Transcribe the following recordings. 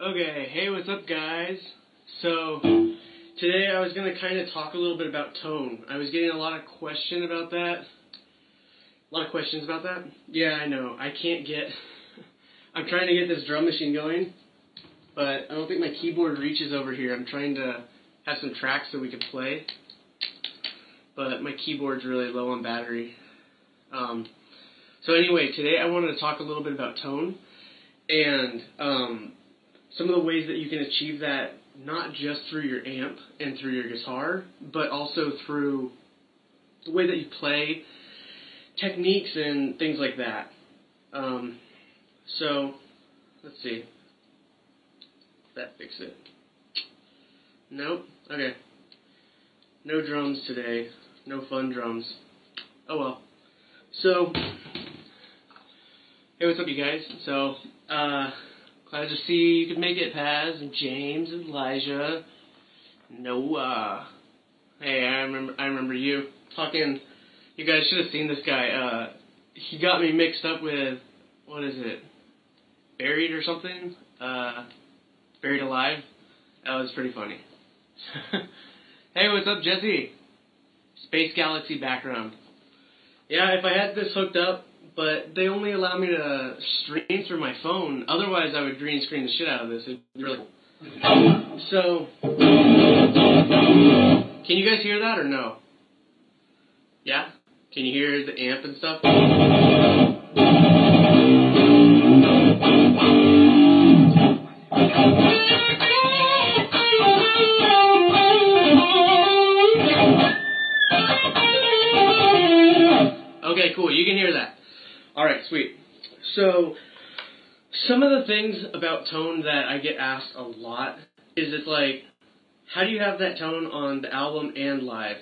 Okay, hey, what's up, guys? So, today I was going to kind of talk a little bit about tone. I was getting a lot of questions about that. Yeah, I know. I can't get... I'm trying to get this drum machine going, but I don't think my keyboard reaches over here. I'm trying to have some tracks so we can play, but my keyboard's really low on battery. So anyway, today I wanted to talk a little bit about tone, and some of the ways that you can achieve that, not just through your amp and through your guitar, but also through the way that you play, techniques, and things like that. So, let's see. That fix it. Nope. Okay. No drums today. No fun drums. Oh well. So, hey, what's up, you guys? So, glad to see you could make it, Paz, and James, and Elijah, Noah. Hey, I remember you talking. You guys should have seen this guy. He got me mixed up with, what is it? Buried or something? Buried Alive? That was pretty funny. Hey, what's up, Jesse? Space Galaxy background. Yeah, if I had this hooked up, but they only allow me to stream through my phone. Otherwise, I would green screen the shit out of this. It'd be really cool. So, can you guys hear that or no? Yeah? Can you hear the amp and stuff? Okay, cool. You can hear that. Alright, sweet. So, some of the things about tone that I get asked a lot is it's like, how do you have that tone on the album and live?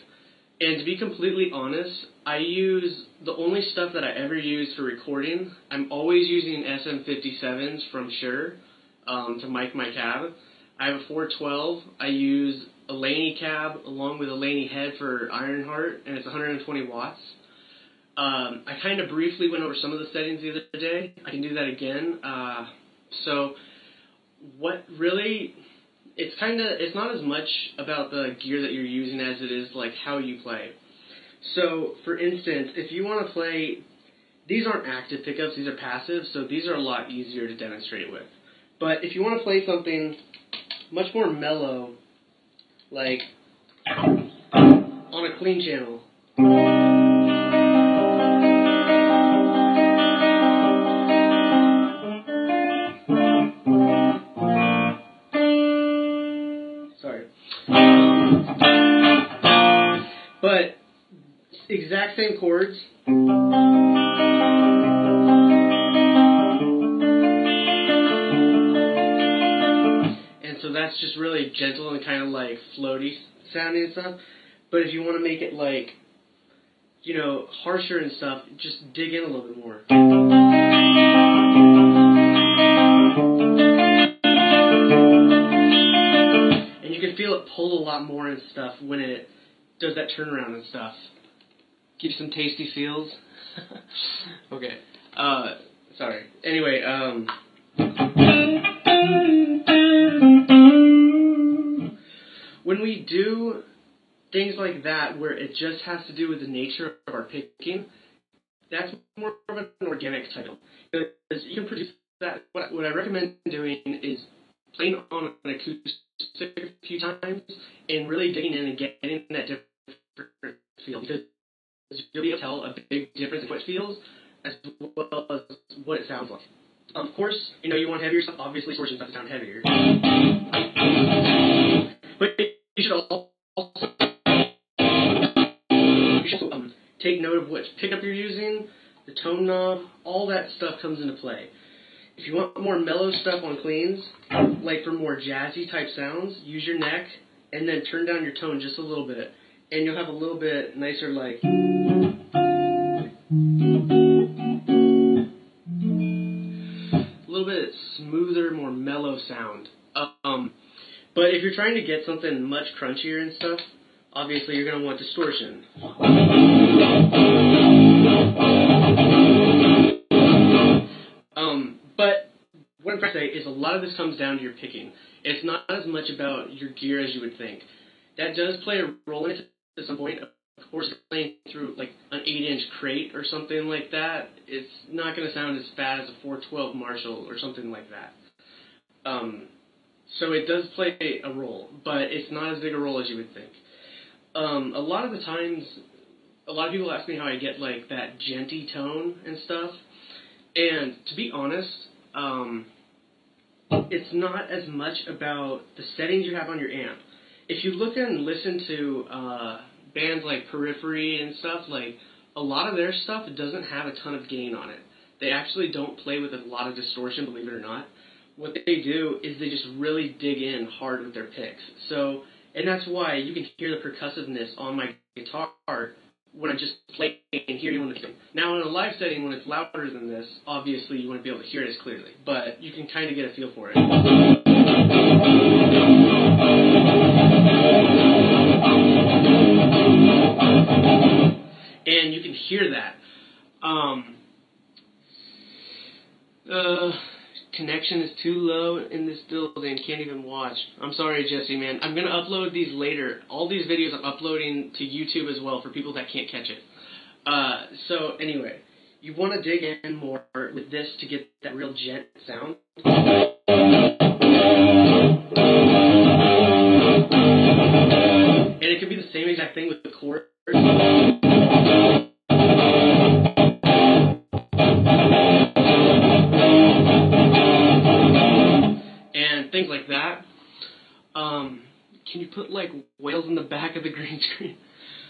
And to be completely honest, I use the only stuff that I ever use for recording. I'm always using SM57s from Furr to mic my cab. I have a 412. I use a Laney cab along with a Laney head for Ironheart, and it's 120 watts. I kind of briefly went over some of the settings the other day. I can do that again. So what really, it's not as much about the gear that you're using as it is like how you play. So for instance, if you want to play, these aren't active pickups, these are passive, so these are a lot easier to demonstrate with. But if you want to play something much more mellow, like on a clean channel, but exact same chords. And so that's just really gentle and kind of like floaty sounding and stuff. But if you want to make it like, you know, harsher and stuff, just dig in a little bit more. And you can feel it pull a lot more and stuff when it does that turnaround and stuff. Give some tasty feels. Okay. Sorry. Anyway, when we do things like that where it just has to do with the nature of our picking, that's more of an organic title. Because you can produce that. What I recommend doing is playing on an acoustic a few times and really digging in and getting that different feel, because you'll be able to tell a big difference in what it feels as well as what it sounds like. Of course, you know, you want heavier stuff, obviously distortion stuff to sound heavier. But you should also take note of which pickup you're using, the tone knob, all that stuff comes into play. If you want more mellow stuff on cleans, like for more jazzy type sounds, use your neck and then turn down your tone just a little bit, and you'll have a little bit nicer, like, a little bit smoother, more mellow sound. But if you're trying to get something much crunchier and stuff, obviously you're going to want distortion. But what I'm trying say is a lot of this comes down to your picking. It's not as much about your gear as you would think. That does play a role in it to some point. Of course, playing through like an 8-inch crate or something like that, it's not going to sound as bad as a 412 Marshall or something like that. So it does play a role, but it's not as big a role as you would think. A lot of the times, a lot of people ask me how I get like that djenty tone and stuff, and to be honest, it's not as much about the settings you have on your amp. If you look and listen to bands like Periphery and stuff, like a lot of their stuff doesn't have a ton of gain on it. They actually don't play with a lot of distortion, believe it or not. What they do is they just really dig in hard with their picks. So, and that's why you can hear the percussiveness on my guitar when I just play and hear you on the thing. Now, in a live setting, when it's louder than this, obviously you want to be able to hear it as clearly, but you can kind of get a feel for it. And you can hear that. Connection is too low in this building, can't even watch. I'm sorry, Jesse, man. I'm going to upload these later. All these videos I'm uploading to YouTube as well for people that can't catch it. So, anyway, you want to dig in more with this to get that real djent sound. And it can be the same exact thing with the chorus. Things like that. Can you put like whales in the back of the green screen?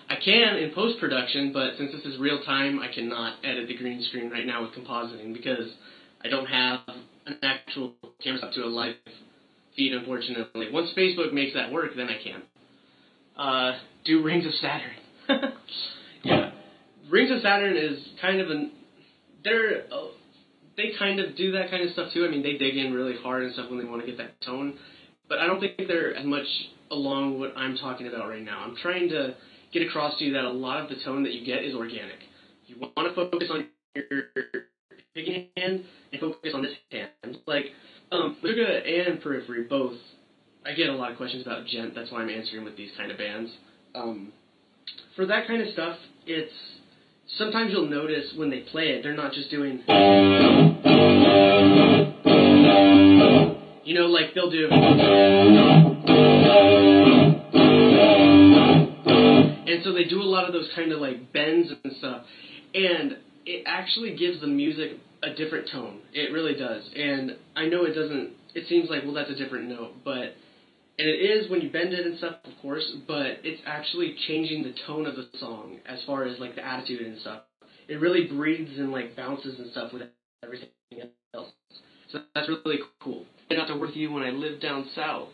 I can in post-production, but since this is real time, I cannot edit the green screen right now with compositing because I don't have an actual camera up to a live feed, unfortunately. Once Facebook makes that work, then I can. Do Rings of Saturn. Yeah. Rings of Saturn is kind of they kind of do that kind of stuff too. I mean, they dig in really hard and stuff when they want to get that tone. But I don't think they're as much along what I'm talking about right now. I'm trying to get across to you that a lot of the tone that you get is organic. You want to focus on your picking hand and focus on this hand. Like, Luga and Periphery both, I get a lot of questions about djent. That's why I'm answering with these kind of bands. For that kind of stuff, it's sometimes you'll notice when they play it, they're not just doing, you know, like they'll do, and so they do a lot of those kind of like bends and stuff, and it actually gives the music a different tone. It really does. And I know it doesn't, it seems like, well, that's a different note, but, and it is when you bend it and stuff, of course, but it's actually changing the tone of the song as far as like the attitude and stuff. It really breathes and like bounces and stuff with everything else. So that's really cool. I got to work with you when I lived down south.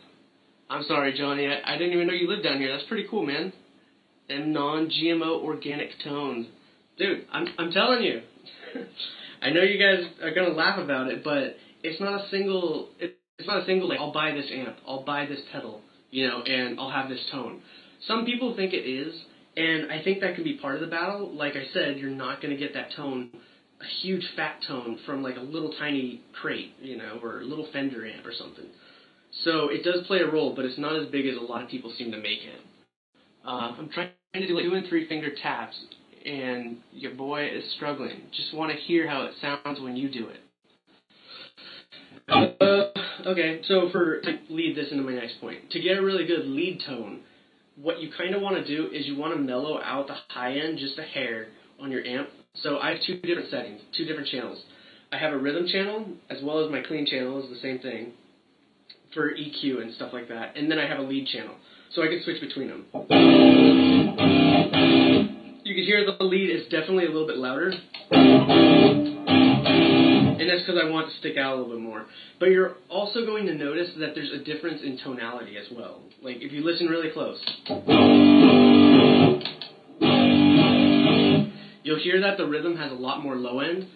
I'm sorry, Johnny, I didn't even know you lived down here. That's pretty cool, man. Them non-GMO organic tones. Dude, I'm telling you. I know you guys are going to laugh about it, but it's not a single, like, I'll buy this amp, I'll buy this pedal, you know, and I'll have this tone. Some people think it is, and I think that can be part of the battle. Like I said, you're not going to get that tone, a huge fat tone from like a little tiny crate, you know, or a little Fender amp or something. So it does play a role, but it's not as big as a lot of people seem to make it. I'm trying to do like 2 and 3 finger taps, and your boy is struggling. Just want to hear how it sounds when you do it. Okay, so to lead this into my next point, to get a really good lead tone, what you kind of want to do is you want to mellow out the high end just a hair on your amp. So I have 2 different settings, 2 different channels. I have a rhythm channel, as well as my clean channel is the same thing, for EQ and stuff like that. And then I have a lead channel, so I can switch between them. You can hear the lead is definitely a little bit louder. And that's because I want it to stick out a little bit more. But you're also going to notice that there's a difference in tonality as well. Like, if you listen really close, you'll hear that the rhythm has a lot more low end,